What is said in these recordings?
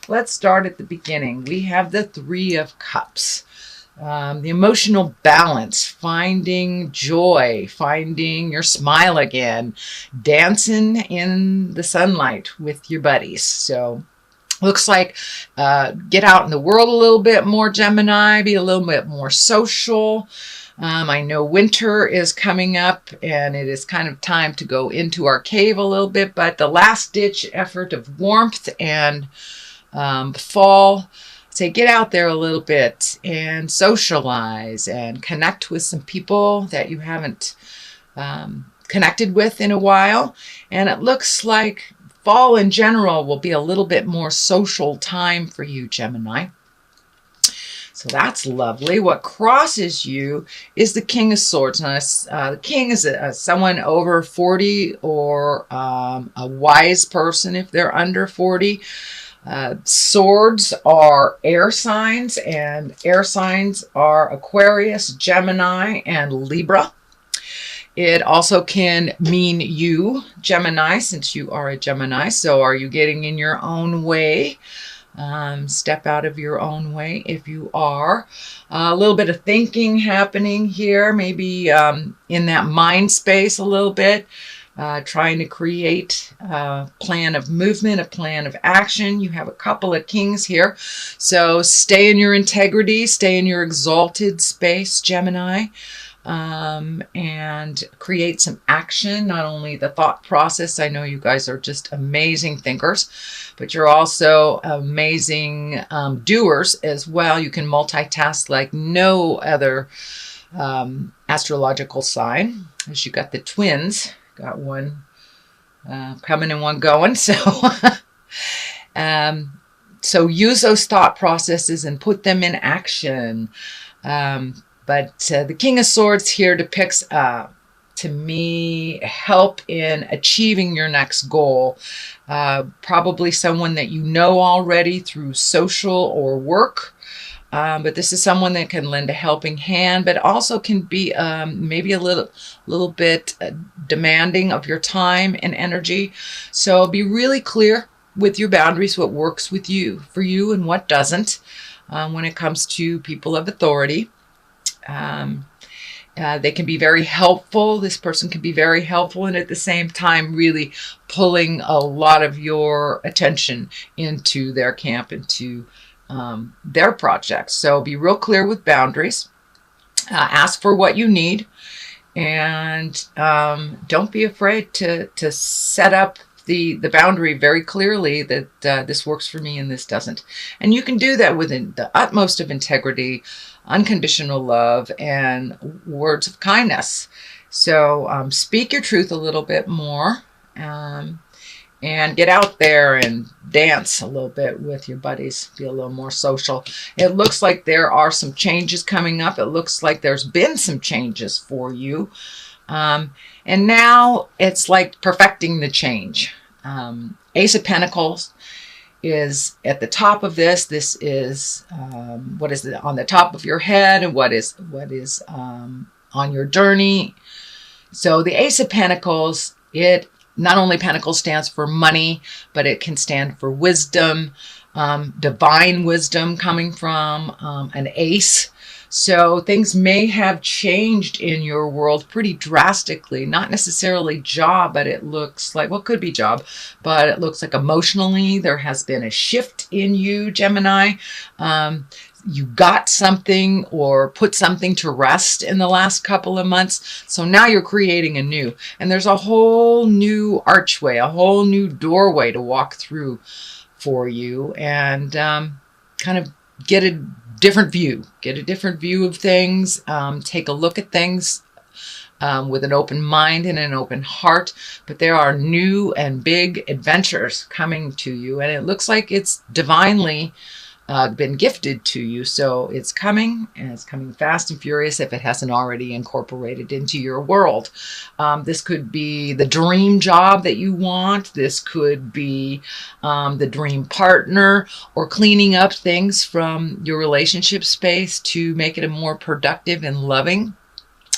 let's start at the beginning. We have the Three of Cups. The emotional balance, finding joy, finding your smile again, dancing in the sunlight with your buddies. So looks like get out in the world a little bit more, Gemini, be a little bit more social. I know winter is coming up and it is kind of time to go into our cave a little bit, but the last ditch effort of warmth and fall. Say get out there a little bit and socialize and connect with some people that you haven't connected with in a while. And it looks like fall in general will be a little bit more social time for you, Gemini. So that's lovely. What crosses you is the King of Swords. Now, the King is someone over 40 or a wise person if they're under 40. Swords are air signs, and air signs are Aquarius, Gemini, and Libra. It also can mean you, Gemini, since you are a Gemini. So are you getting in your own way? Step out of your own way if you are. A little bit of thinking happening here, maybe in that mind space a little bit. Trying to create a plan of movement, a plan of action. You have a couple of kings here. So stay in your integrity, stay in your exalted space, Gemini, and create some action. Not only the thought process, I know you guys are just amazing thinkers, but you're also amazing doers as well. You can multitask like no other astrological sign. As you got the twins. Got one coming and one going. So, so use those thought processes and put them in action. But the King of Swords here depicts, to me, help in achieving your next goal. Probably someone that you know already through social or work. But this is someone that can lend a helping hand, but also can be maybe a little bit demanding of your time and energy. So be really clear with your boundaries, what works for you, and what doesn't when it comes to people of authority. They can be very helpful. This person can be very helpful, and at the same time, really pulling a lot of your attention into their camp, into their projects. So be real clear with boundaries. Ask for what you need, and don't be afraid to set up the boundary very clearly that this works for me and this doesn't. And you can do that within the utmost of integrity, unconditional love, and words of kindness. So speak your truth a little bit more. And get out there and dance a little bit with your buddies. Be a little more social. It looks like there are some changes coming up. It looks like there's been some changes for you. And now it's like perfecting the change. Ace of Pentacles is at the top of this. This is what is on the top of your head and what is on your journey. So the Ace of Pentacles, not only Pentacles stands for money, but it can stand for wisdom, divine wisdom coming from an ace. So things may have changed in your world pretty drastically, not necessarily job, but it looks like, well, it could be job, but it looks like emotionally there has been a shift in you, Gemini. You got something or put something to rest in the last couple of months. So now you're creating a new, and there's a whole new archway, a whole new doorway to walk through for you, and kind of get a different view of things. Take a look at things with an open mind and an open heart. But there are new and big adventures coming to you, and it looks like it's divinely been gifted to you. So it's coming, and it's coming fast and furious if it hasn't already incorporated into your world. This could be the dream job that you want. This could be the dream partner, or cleaning up things from your relationship space to make it a more productive and loving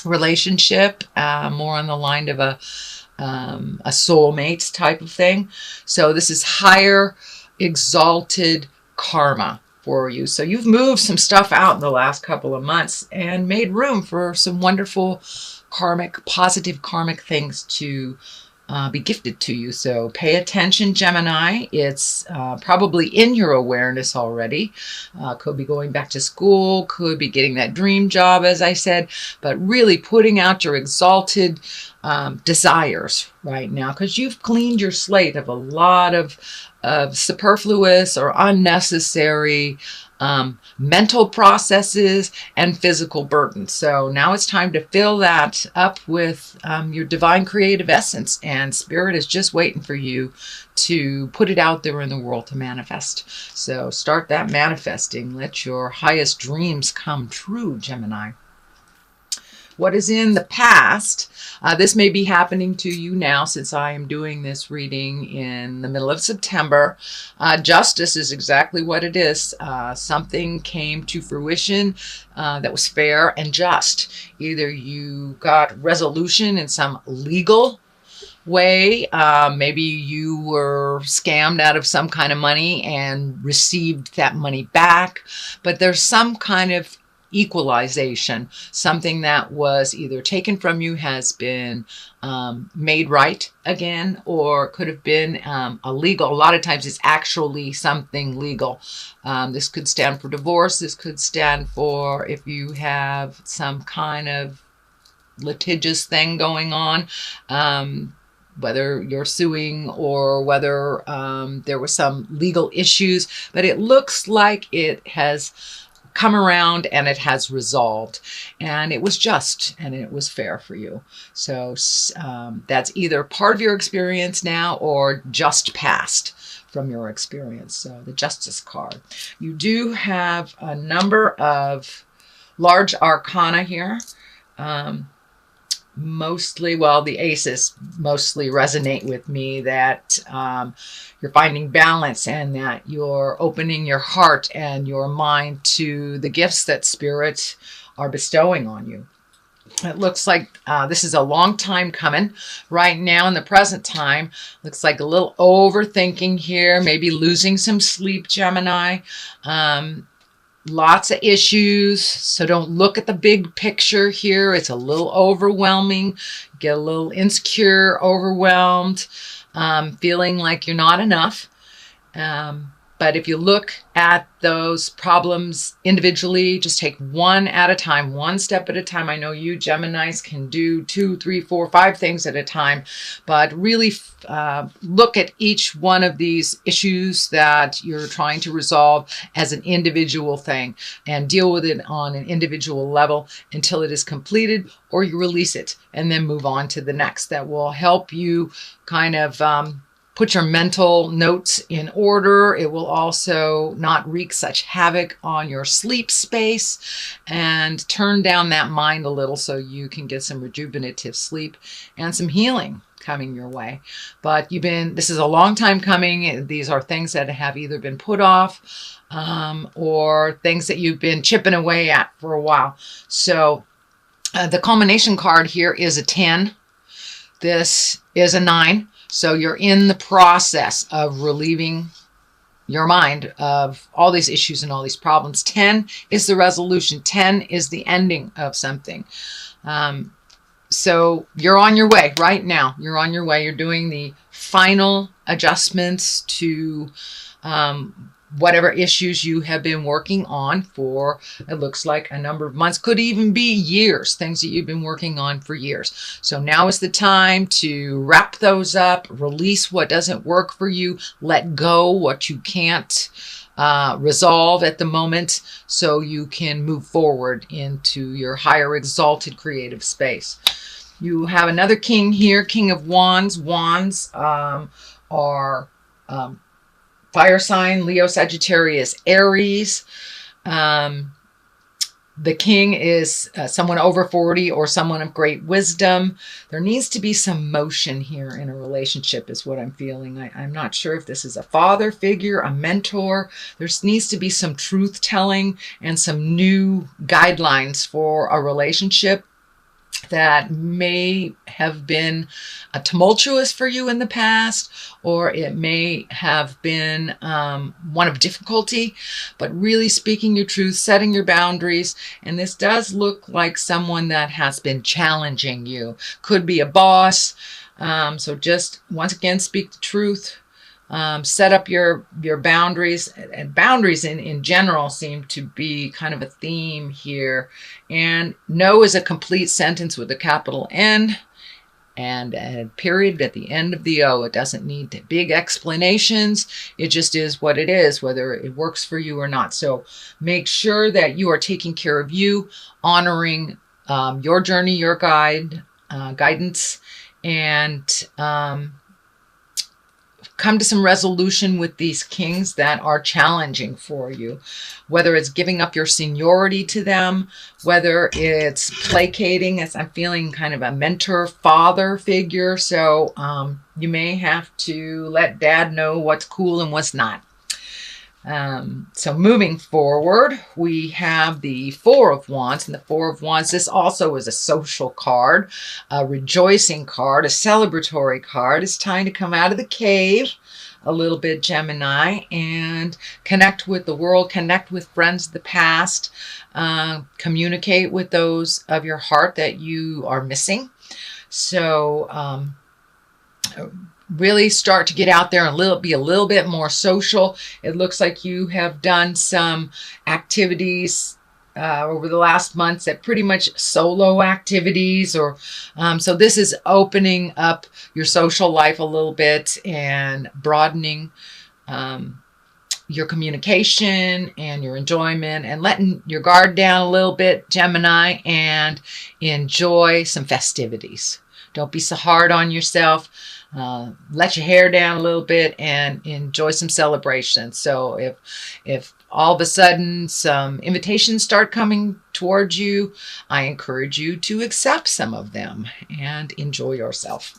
relationship, more on the line of a soulmate type of thing. So this is higher, exalted karma for you. So you've moved some stuff out in the last couple of months and made room for some wonderful positive karmic things to be gifted to you. So pay attention, Gemini. It's probably in your awareness already. Could be going back to school, could be getting that dream job, as I said, but really putting out your exalted desires right now, because you've cleaned your slate of a lot of superfluous or unnecessary mental processes and physical burdens. So now it's time to fill that up with your divine creative essence, and Spirit is just waiting for you to put it out there in the world to manifest. So start that manifesting. Let your highest dreams come true, Gemini. What is in the past? This may be happening to you now, since I am doing this reading in the middle of September. Justice is exactly what it is. Something came to fruition that was fair and just. Either you got resolution in some legal way. Maybe you were scammed out of some kind of money and received that money back. But there's some kind of equalization. Something that was either taken from you has been made right again, or could have been illegal. A lot of times it's actually something legal. This could stand for divorce. This could stand for if you have some kind of litigious thing going on, whether you're suing or whether there were some legal issues. But it looks like it has come around and it has resolved, and it was just and it was fair for you. So that's either part of your experience now or just past from your experience. So the Justice card. You do have a number of large arcana here. Mostly, well, the aces mostly resonate with me, that you're finding balance and that you're opening your heart and your mind to the gifts that Spirit are bestowing on you. It looks like this is a long time coming. Right now in the present time, looks like a little overthinking here, maybe losing some sleep, Gemini. Lots of issues, so don't look at the big picture here. It's a little overwhelming. Get a little insecure, overwhelmed, feeling like you're not enough. But if you look at those problems individually, just take one at a time, one step at a time. I know you Geminis can do 2, 3, 4, 5 things at a time, but really look at each one of these issues that you're trying to resolve as an individual thing and deal with it on an individual level until it is completed, or you release it and then move on to the next. That will help you kind of put your mental notes in order. It will also not wreak such havoc on your sleep space and turn down that mind a little so you can get some rejuvenative sleep and some healing coming your way. But this is a long time coming. These are things that have either been put off or things that you've been chipping away at for a while. So the culmination card here is a 10. This is a 9. So you're in the process of relieving your mind of all these issues and all these problems. 10 is the resolution. 10 is the ending of something. So you're on your way right now. You're on your way. You're doing the final adjustments to whatever issues you have been working on for, it looks like, a number of months, could even be years, things that you've been working on for years. So now is the time to wrap those up, release what doesn't work for you, let go what you can't resolve at the moment, so you can move forward into your higher exalted creative space. You have another king here, King of Wands. Wands are fire sign, Leo, Sagittarius, Aries. The king is someone over 40 or someone of great wisdom. There needs to be some motion here in a relationship is what I'm feeling. I'm not sure if this is a father figure, a mentor. There needs to be some truth telling and some new guidelines for a relationship. that may have been tumultuous for you in the past, or it may have been one of difficulty, but really speaking your truth, setting your boundaries. And this does look like someone that has been challenging you. Could be a boss. So just once again, speak the truth. Set up your boundaries, and boundaries in general seem to be kind of a theme here. And no is a complete sentence with a capital N and a period at the end of the O. It doesn't need big explanations. It just is what it is, whether it works for you or not. So make sure that you are taking care of you, honoring your journey, your guidance, and come to some resolution with these kings that are challenging for you, whether it's giving up your seniority to them, whether it's placating, as I'm feeling kind of a mentor father figure. So you may have to let dad know what's cool and what's not. So moving forward, we have the Four of Wands, and the Four of Wands, this also is a social card, a rejoicing card, a celebratory card. It's time to come out of the cave a little bit, Gemini, and connect with the world, connect with friends of the past, communicate with those of your heart that you are missing. So, really start to get out there and be a little bit more social. It looks like you have done some activities over the last months that pretty much solo activities, or so this is opening up your social life a little bit and broadening your communication and your enjoyment, and letting your guard down a little bit, Gemini, and enjoy some festivities. Don't be so hard on yourself. Let your hair down a little bit and enjoy some celebration. So if all of a sudden some invitations start coming towards you, I encourage you to accept some of them and enjoy yourself.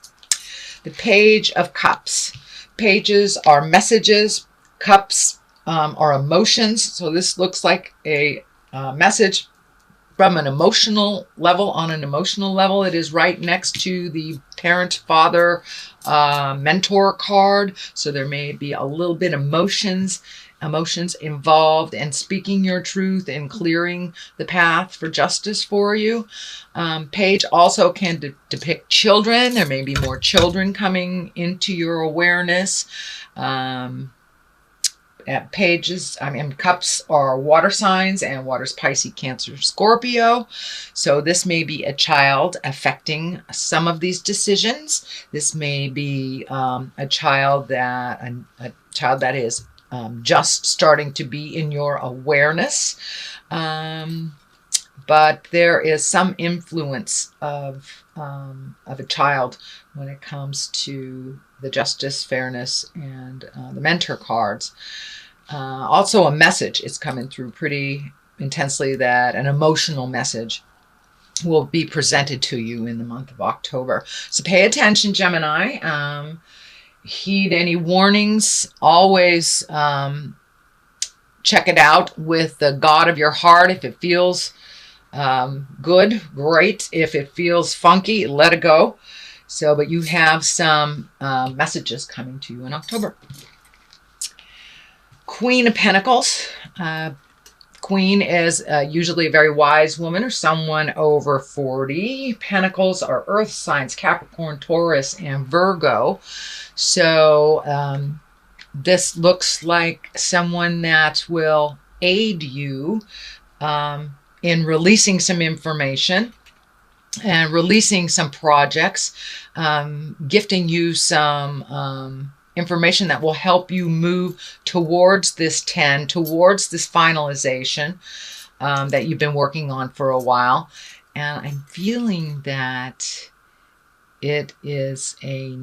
The Page of Cups. Pages are messages. Cups are emotions. So this looks like a message from an emotional level. On an emotional level, it is right next to the parent, father, mentor card. So there may be a little bit emotions involved, and speaking your truth and clearing the path for justice for you. Page also can depict children. There may be more children coming into your awareness. Cups are water signs, and water's Pisces, Cancer, Scorpio. So this may be a child affecting some of these decisions. This may be a child that is just starting to be in your awareness. But there is some influence of a child when it comes to the justice, fairness, and the mentor cards. Also a message is coming through pretty intensely, that an emotional message will be presented to you in the month of October. So pay attention, Gemini. Heed any warnings. Always check it out with the God of your heart. If it feels good, great. If it feels funky, let it go. So, but you have some messages coming to you in October. Queen of Pentacles. Queen is usually a very wise woman or someone over 40. Pentacles are earth signs, Capricorn, Taurus, and Virgo. So this looks like someone that will aid you in releasing some information and releasing some projects, gifting you some information that will help you move towards this 10, towards this finalization that you've been working on for a while. And I'm feeling that it is a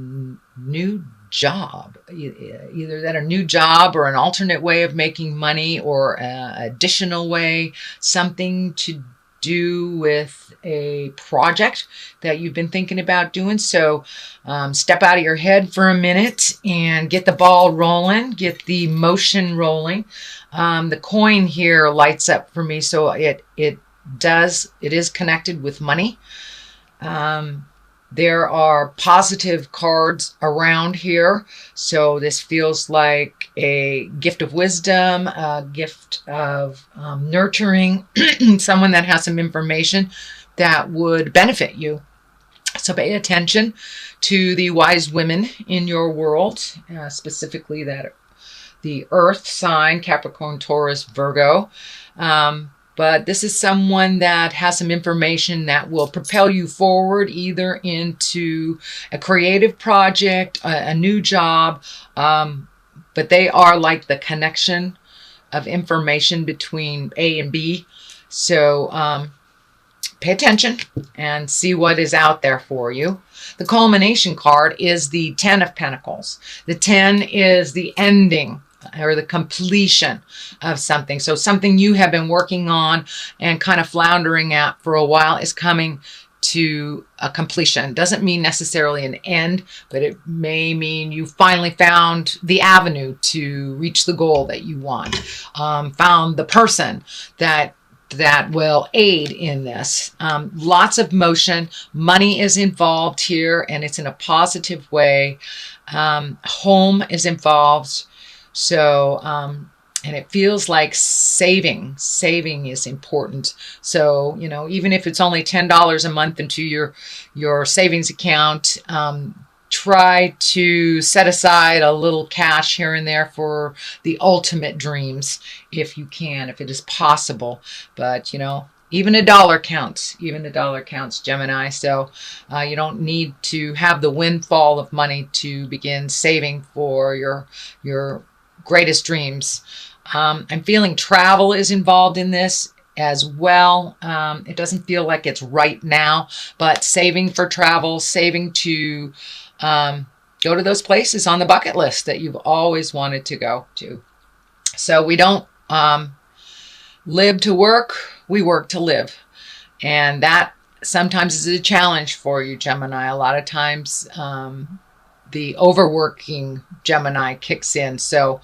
new job, either that a new job or an alternate way of making money, or an additional way, something to do with a project that you've been thinking about doing. So step out of your head for a minute and get the ball rolling, get the motion rolling. The coin here lights up for me, so it is connected with money. There are positive cards around here. So this feels like a gift of wisdom, a gift of nurturing, someone that has some information that would benefit you. So pay attention to the wise women in your world, specifically that the earth sign, Capricorn, Taurus, Virgo. But this is someone that has some information that will propel you forward, either into a creative project, a new job. But they are like the connection of information between A and B. So pay attention and see what is out there for you. The culmination card is the 10 of Pentacles. The 10 is the ending or the completion of something. So something you have been working on and kind of floundering at for a while is coming to a completion. Doesn't mean necessarily an end, but it may mean you finally found the avenue to reach the goal that you want. Found the person that will aid in this. Lots of motion. Money is involved here, and it's in a positive way. Home is involved. So, and it feels like saving is important. So, you know, even if it's only $10 a month into your savings account, try to set aside a little cash here and there for the ultimate dreams, if you can, if it is possible. But, you know, even a dollar counts. Even a dollar counts, Gemini. So you don't need to have the windfall of money to begin saving for your greatest dreams. I'm feeling travel is involved in this as well. It doesn't feel like it's right now, but saving for travel, saving to go to those places on the bucket list that you've always wanted to go to. So we don't live to work, we work to live. And that sometimes is a challenge for you, Gemini. A lot of times the overworking Gemini kicks in. So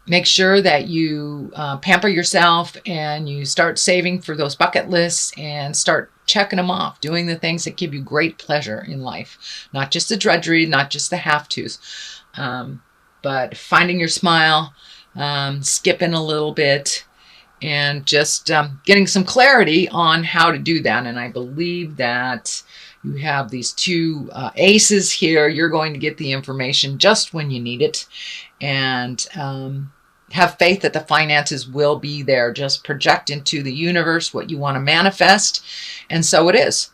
make sure that you pamper yourself and you start saving for those bucket lists and start checking them off, doing the things that give you great pleasure in life. Not just the drudgery, not just the have-tos, but finding your smile, skipping a little bit, and just getting some clarity on how to do that. And I believe that you have these two aces here. You're going to get the information just when you need it. And have faith that the finances will be there. Just project into the universe what you want to manifest. And so it is.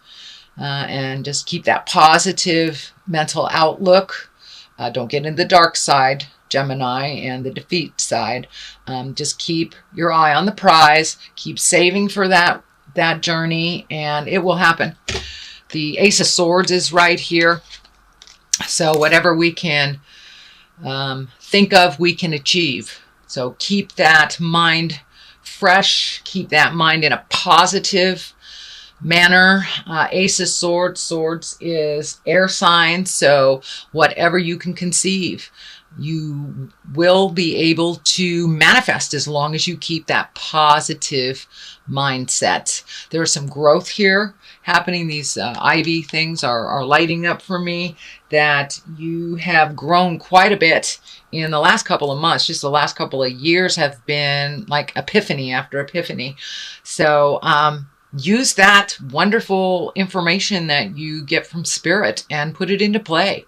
And just keep that positive mental outlook. Don't get in the dark side, Gemini, and the defeat side. Just keep your eye on the prize. Keep saving for that journey, and it will happen. The Ace of Swords is right here. So whatever we can think of, we can achieve. So keep that mind fresh. Keep that mind in a positive manner. Ace of Swords. Swords is air sign. So whatever you can conceive, you will be able to manifest as long as you keep that positive mindset. There's some growth here happening. These ivy things are lighting up for me, that you have grown quite a bit in the last couple of months. Just the last couple of years have been like epiphany after epiphany. So use that wonderful information that you get from spirit and put it into play.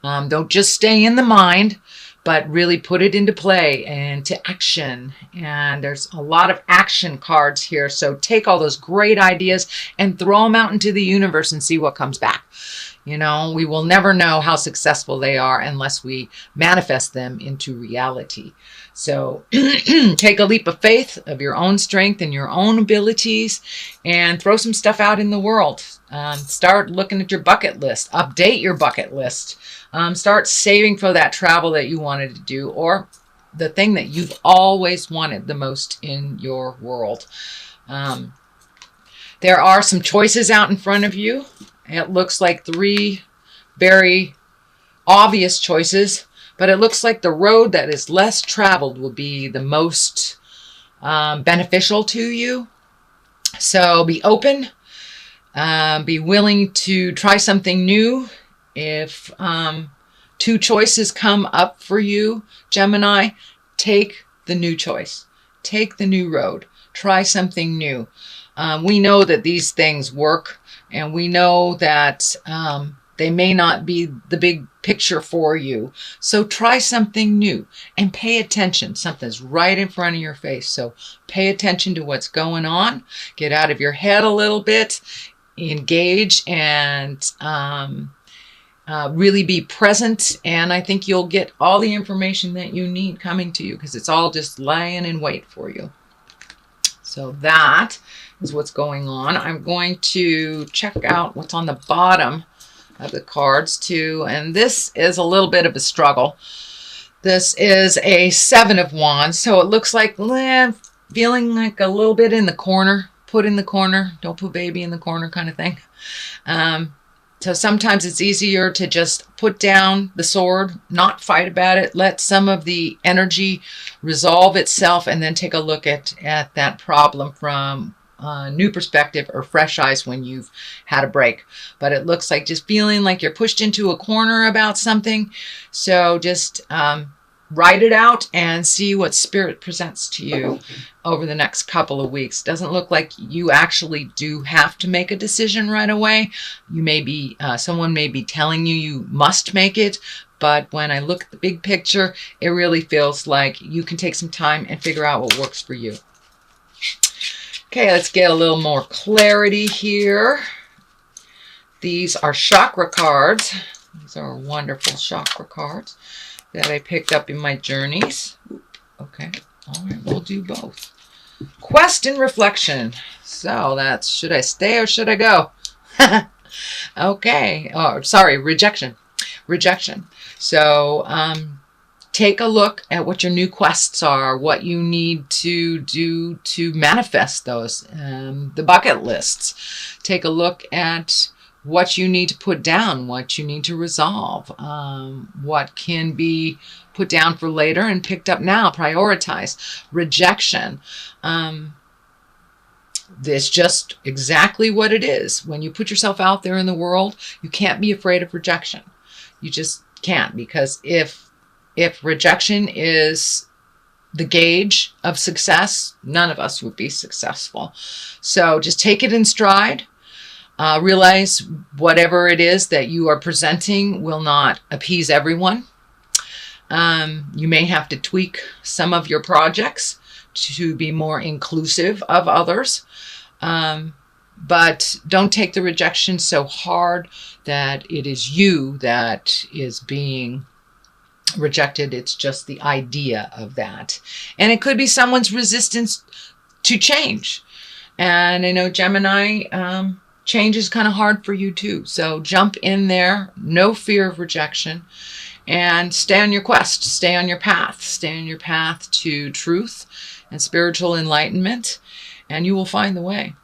Don't just stay in the mind, but really put it into play and to action. And there's a lot of action cards here. So take all those great ideas and throw them out into the universe and see what comes back. You know, we will never know how successful they are unless we manifest them into reality. So take a leap of faith of your own strength and your own abilities and throw some stuff out in the world. Start looking at your bucket list. Update your bucket list. Start saving for that travel that you wanted to do, or the thing that you've always wanted the most in your world. There are some choices out in front of you. It looks like 3 very obvious choices, but it looks like the road that is less traveled will be the most beneficial to you. So be open. Be willing to try something new. If two choices come up for you, Gemini, take the new choice. Take the new road. Try something new. We know that these things work, and we know that they may not be the big picture for you. So try something new and pay attention. Something's right in front of your face. So pay attention to what's going on. Get out of your head a little bit. Engage and really be present. And I think you'll get all the information that you need coming to you, because it's all just lying in wait for you. So that is what's going on. I'm going to check out what's on the bottom of the cards too. And this is a little bit of a struggle. This is a 7 of Wands. So it looks like feeling like a little bit in the corner. Put in the corner. Don't put baby in the corner kind of thing. So sometimes it's easier to just put down the sword, not fight about it, let some of the energy resolve itself, and then take a look at that problem from a new perspective or fresh eyes when you've had a break. But it looks like just feeling like you're pushed into a corner about something. So just write it out and see what Spirit presents to you over the next couple of weeks. Doesn't look like you actually do have to make a decision right away. You may be, someone may be telling you you must make it, but when I look at the big picture, it really feels like you can take some time and figure out what works for you. Okay, let's get a little more clarity here. These are chakra cards. These are wonderful chakra cards that I picked up in my journeys. Okay, all right, we'll do both. Quest and reflection. So that's, should I stay or should I go? Okay, oh, sorry, rejection. Rejection. So take a look at what your new quests are, what you need to do to manifest those, the bucket lists. Take a look at what you need to put down, what you need to resolve, what can be put down for later and picked up now, prioritize. Rejection. It's just exactly what it is. When you put yourself out there in the world, you can't be afraid of rejection. You just can't, because if rejection is the gauge of success, none of us would be successful. So just take it in stride. Realize whatever it is that you are presenting will not appease everyone. You may have to tweak some of your projects to be more inclusive of others. But don't take the rejection so hard that it is you that is being rejected. It's just the idea of that. And it could be someone's resistance to change. And I know, Gemini, change is kind of hard for you too. So jump in there, no fear of rejection, and stay on your quest, stay on your path, stay on your path to truth and spiritual enlightenment, and you will find the way.